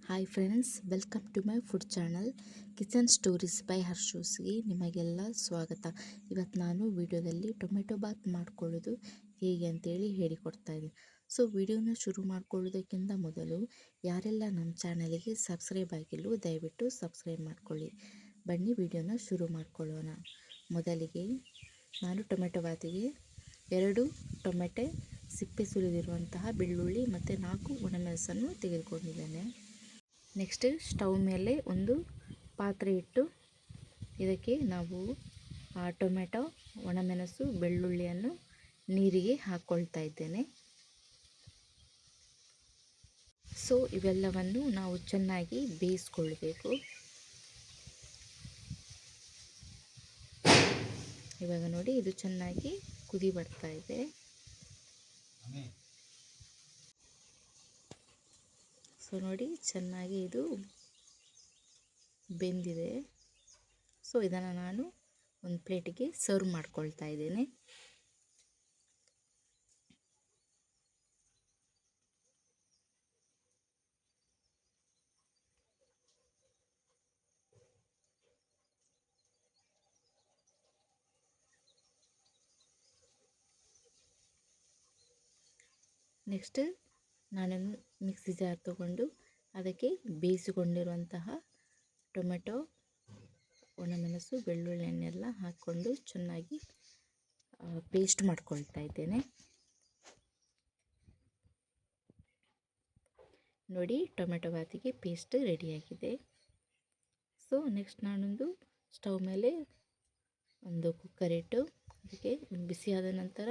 Hi friends, welcome to my food channel kitchen stories by ಹರ್ಷೂಸ್ಗೆ ನಿಮಗೆಲ್ಲ ಸ್ವಾಗತ. ಇವತ್ತು ನಾನು ವಿಡಿಯೋದಲ್ಲಿ ಟೊಮೆಟೊ ಬಾತ್ ಮಾಡ್ಕೊಳ್ಳೋದು ಹೇಗೆ ಅಂತೇಳಿ ಹೇಳಿಕೊಡ್ತಾ ಇದ್ದೀನಿ. ಸೊ ವಿಡಿಯೋನ ಶುರು ಮಾಡ್ಕೊಳ್ಳೋದಕ್ಕಿಂತ ಮೊದಲು ಯಾರೆಲ್ಲ ನಮ್ಮ ಚಾನಲಿಗೆ ಸಬ್ಸ್ಕ್ರೈಬ್ ಆಗಿಲ್ಲವೋ ದಯವಿಟ್ಟು ಸಬ್ಸ್ಕ್ರೈಬ್ ಮಾಡ್ಕೊಳ್ಳಿ. ಬನ್ನಿ ವಿಡಿಯೋನ ಶುರು ಮಾಡ್ಕೊಳ್ಳೋಣ. ಮೊದಲಿಗೆ ನಾನು ಟೊಮೆಟೊ ಬಾತಿಗೆ 2 ಟೊಮೆಟೆ ಸಿಪ್ಪೆ ಸುಲಿದಿರುವಂತಹ ಬೆಳ್ಳುಳ್ಳಿ ಮತ್ತು 4 ಒಣಮೆಣಸನ್ನು ತೆಗೆದುಕೊಂಡಿದ್ದೇನೆ. ನೆಕ್ಸ್ಟ್ ಸ್ಟವ್ ಮೇಲೆ ಒಂದು ಪಾತ್ರೆ ಇಟ್ಟು ಇದಕ್ಕೆ ನಾವು ಟೊಮೆಟೊ, ಒಣಮೆಣಸು, ಬೆಳ್ಳುಳ್ಳಿಯನ್ನು ನೀರಿಗೆ ಹಾಕ್ಕೊಳ್ತಾ ಇದ್ದೇನೆ. ಸೊ ಇವೆಲ್ಲವನ್ನು ನಾವು ಚೆನ್ನಾಗಿ ಬೇಯಿಸ್ಕೊಳ್ಬೇಕು. ಇವಾಗ ನೋಡಿ, ಇದು ಚೆನ್ನಾಗಿ ಕುದಿ ಬರ್ತಾ ಇದೆ. ಸೊ ನೋಡಿ, ಚೆನ್ನಾಗಿ ಇದು ಬೆಂದಿದೆ. ಸೊ ಇದನ್ನು ನಾನು ಒಂದು ಪ್ಲೇಟಿಗೆ ಸರ್ವ್ ಮಾಡ್ಕೊಳ್ತಾ ಇದ್ದೇನೆ. ನೆಕ್ಸ್ಟ್ ನಾನು ಮಿಕ್ಸಿ ಜಾರ್ ತಗೊಂಡು ಅದಕ್ಕೆ ಬೇಯಿಸಿಕೊಂಡಿರುವಂತಹ ಟೊಮೆಟೊ, ಒಣಮೆಣಸು, ಬೆಳ್ಳುಳ್ಳಿಯನ್ನೆಲ್ಲ ಹಾಕ್ಕೊಂಡು ಚೆನ್ನಾಗಿ ಪೇಸ್ಟ್ ಮಾಡ್ಕೊಳ್ತಾ ಇದ್ದೇನೆ. ನೋಡಿ, ಟೊಮೆಟೊ ಬಾತಿಗೆ ಪೇಸ್ಟ್ ರೆಡಿಯಾಗಿದೆ. ಸೊ ನೆಕ್ಸ್ಟ್ ನಾನೊಂದು ಸ್ಟವ್ ಮೇಲೆ ಒಂದು ಕುಕ್ಕರ್ ಇಟ್ಟು ಅದಕ್ಕೆ ಬಿಸಿಯಾದ ನಂತರ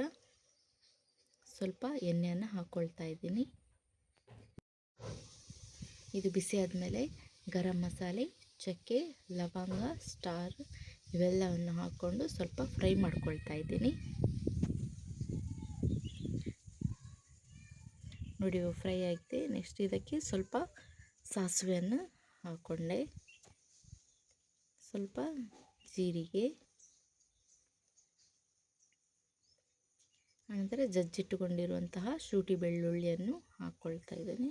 ಸ್ವಲ್ಪ ಎಣ್ಣೆಯನ್ನು ಹಾಕ್ಕೊಳ್ತಾ ಇದ್ದೀನಿ. ಇದು ಬಿಸಿ ಆದಮೇಲೆ ಗರಂ ಮಸಾಲೆ, ಚಕ್ಕೆ, ಲವಂಗ, ಸ್ಟಾರ್ ಇವೆಲ್ಲವನ್ನು ಹಾಕ್ಕೊಂಡು ಸ್ವಲ್ಪ ಫ್ರೈ ಮಾಡ್ಕೊಳ್ತಾ ಇದ್ದೀನಿ. ನೋಡಿ, ಫ್ರೈ ಆಗಿದೆ. ನೆಕ್ಸ್ಟ್ ಇದಕ್ಕೆ ಸ್ವಲ್ಪ ಸಾಸಿವೆಯನ್ನು ಹಾಕ್ಕೊಂಡೆ, ಸ್ವಲ್ಪ ಜೀರಿಗೆ, ಆನಂತರ ಜಜ್ಜಿಟ್ಟುಕೊಂಡಿರುವಂತಹ ಶುಂಠಿ ಬೆಳ್ಳುಳ್ಳಿಯನ್ನು ಹಾಕ್ಕೊಳ್ತಾ ಇದ್ದೇನೆ.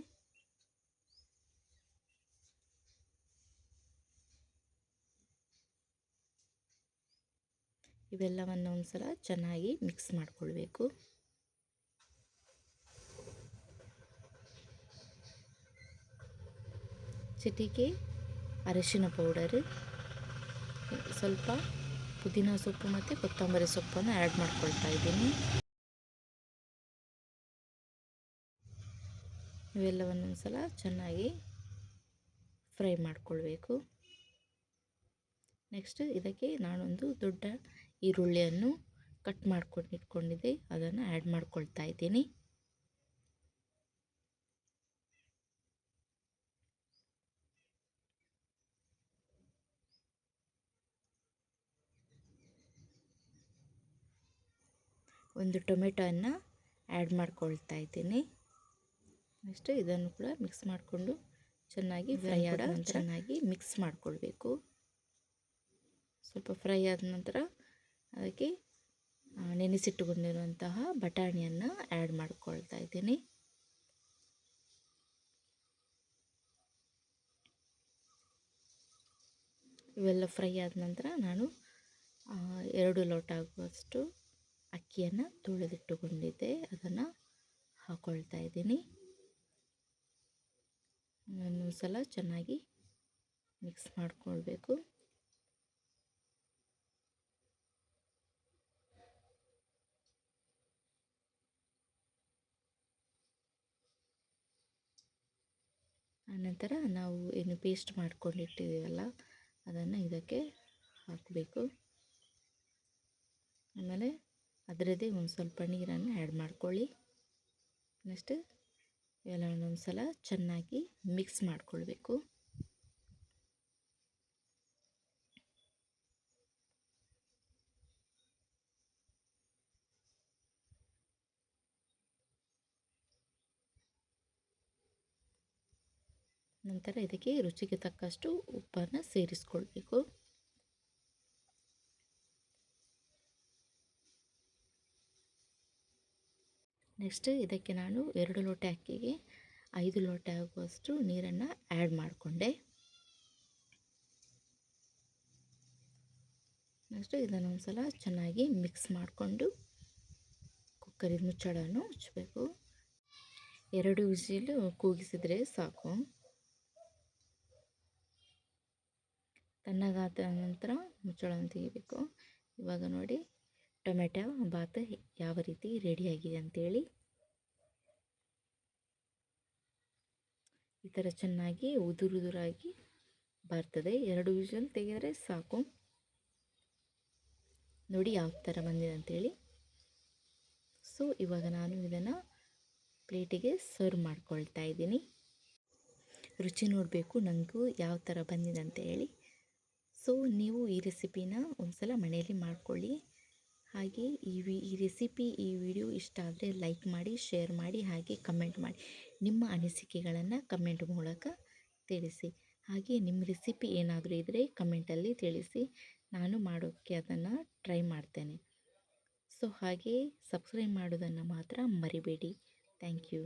ಇವೆಲ್ಲವನ್ನು ಒಂದ್ಸಲ ಚೆನ್ನಾಗಿ ಮಿಕ್ಸ್ ಮಾಡಿಕೊಳ್ಬೇಕು. ಚಿಟಿಕೆ ಅರಿಶಿನ ಪೌಡರ್, ಸ್ವಲ್ಪ ಪುದೀನ ಸೊಪ್ಪು ಮತ್ತು ಕೊತ್ತಂಬರಿ ಸೊಪ್ಪನ್ನು ಆ್ಯಡ್ ಮಾಡ್ಕೊಳ್ತಾ ಇದ್ದೀನಿ. ಇವೆಲ್ಲವನ್ನು ಒಂದ್ಸಲ ಚೆನ್ನಾಗಿ ಫ್ರೈ ಮಾಡಿಕೊಳ್ಬೇಕು. ನೆಕ್ಸ್ಟ್ ಇದಕ್ಕೆ ನಾನೊಂದು ದೊಡ್ಡ ಈರುಳ್ಳಿಯನ್ನು ಕಟ್ ಮಾಡ್ಕೊಂಡು ಇಟ್ಕೊಂಡಿದ್ದೆ, ಅದನ್ನು ಆ್ಯಡ್ ಮಾಡ್ಕೊಳ್ತಾ ಇದ್ದೀನಿ. ಒಂದು ಟೊಮೆಟೊವನ್ನು ಆ್ಯಡ್ ಮಾಡ್ಕೊಳ್ತಾ ಇದ್ದೀನಿ. ನೆಕ್ಸ್ಟ್ ಇದನ್ನು ಕೂಡ ಮಿಕ್ಸ್ ಮಾಡಿಕೊಂಡು ಚೆನ್ನಾಗಿ ಫ್ರೈ ಆದ ನಂತರ ಚೆನ್ನಾಗಿ ಮಿಕ್ಸ್ ಮಾಡಿಕೊಳ್ಬೇಕು. ಸ್ವಲ್ಪ ಫ್ರೈ ಆದ ನಂತರ ಅದಕ್ಕೆ ನೆನೆಸಿಟ್ಟುಕೊಂಡಿರುವಂತಹ ಬಟಾಣಿಯನ್ನು ಆ್ಯಡ್ ಮಾಡ್ಕೊಳ್ತಾ ಇದ್ದೀನಿ. ಇವೆಲ್ಲ ಫ್ರೈ ಆದ ನಂತರ ನಾನು 2 ಲೋಟ ಆಗುವಷ್ಟು ಅಕ್ಕಿಯನ್ನು ತೊಳೆದಿಟ್ಟುಕೊಂಡಿದ್ದೆ, ಅದನ್ನು ಹಾಕ್ಕೊಳ್ತಾ ಇದ್ದೀನಿ. ಒಂದು ಸಲ ಚೆನ್ನಾಗಿ ಮಿಕ್ಸ್ ಮಾಡಿಕೊಳ್ಬೇಕು. ಆನಂತರ ನಾವು ಏನು ಪೇಸ್ಟ್ ಮಾಡ್ಕೊಂಡಿಟ್ಟಿದ್ದೀವಲ್ಲ ಅದನ್ನು ಇದಕ್ಕೆ ಹಾಕಬೇಕು. ಆಮೇಲೆ ಅದರದ್ದೇ ಒಂದು ಸ್ವಲ್ಪ ನೀರನ್ನು ಆ್ಯಡ್ ಮಾಡ್ಕೊಳ್ಳಿ. ನೆಕ್ಸ್ಟ್ ಇವೆಲ್ಲವನ್ನು ಒಂದು ಸಲ ಚೆನ್ನಾಗಿ ಮಿಕ್ಸ್ ಮಾಡಿಕೊಳ್ಬೇಕು. ನಂತರ ಇದಕ್ಕೆ ರುಚಿಗೆ ತಕ್ಕಷ್ಟು ಉಪ್ಪನ್ನು ಸೇರಿಸ್ಕೊಳ್ಬೇಕು. ನೆಕ್ಸ್ಟ್ ಇದಕ್ಕೆ ನಾನು 2 ಲೋಟ ಅಕ್ಕಿಗೆ 5 ಲೋಟ ಆಗುವಷ್ಟು ನೀರನ್ನು ಆ್ಯಡ್ ಮಾಡಿಕೊಂಡೆ. ನೆಕ್ಸ್ಟು ಇದನ್ನು ಒಂದು ಸಲ ಚೆನ್ನಾಗಿ ಮಿಕ್ಸ್ ಮಾಡಿಕೊಂಡು ಕುಕ್ಕರಿನ ಮುಚ್ಚಳವನ್ನು ಮುಚ್ಚಬೇಕು. 2 ವಿಸಿಲು ಕೂಗಿಸಿದರೆ ಸಾಕು. ತಣ್ಣಗಾದ ನಂತರ ಮುಚ್ಚಳವನ್ನು ತೆಗಿಬೇಕು. ಇವಾಗ ನೋಡಿ ಟೊಮೆಟೊ ಬಾತ್ ಯಾವ ರೀತಿ ರೆಡಿಯಾಗಿದೆ ಅಂತೇಳಿ. ಈ ಥರ ಚೆನ್ನಾಗಿ ಉದುರಾಗಿ ಬರ್ತದೆ. 2 ವಿಷಲ್ ತೆಗೆದರೆ ಸಾಕು. ನೋಡಿ ಯಾವ ಥರ ಬಂದಿದೆ ಅಂತೇಳಿ. ಸೊ ಇವಾಗ ನಾನು ಇದನ್ನು ಪ್ಲೇಟಿಗೆ ಸರ್ವ್ ಮಾಡ್ಕೊಳ್ತಾ ಇದ್ದೀನಿ. ರುಚಿ ನೋಡಬೇಕು ನನಗೂ ಯಾವ ಥರ ಬಂದಿದೆ ಅಂತ ಹೇಳಿ. ಸೊ ನೀವು ಈ ರೆಸಿಪಿನ ಒಂದು ಸಲ ಮನೆಯಲ್ಲಿ ಮಾಡ್ಕೊಳ್ಳಿ. ಹಾಗೆ ಈ ರೆಸಿಪಿ ಈ ವಿಡಿಯೋ ಇಷ್ಟ ಆದರೆ ಲೈಕ್ ಮಾಡಿ, ಶೇರ್ ಮಾಡಿ, ಹಾಗೆ ಕಮೆಂಟ್ ಮಾಡಿ. ನಿಮ್ಮ ಅನಿಸಿಕೆಗಳನ್ನು ಕಮೆಂಟ್ ಮೂಲಕ ತಿಳಿಸಿ. ಹಾಗೆ ನಿಮ್ಮ ರೆಸಿಪಿ ಏನಾದರೂ ಇದ್ದರೆ ಕಮೆಂಟಲ್ಲಿ ತಿಳಿಸಿ. ನಾನು ಮಾಡೋಕ್ಕೆ ಅದನ್ನು ಟ್ರೈ ಮಾಡ್ತೇನೆ. ಸೊ ಹಾಗೆ ಸಬ್ಸ್ಕ್ರೈಬ್ ಮಾಡೋದನ್ನು ಮಾತ್ರ ಮರಿಬೇಡಿ. Thank you.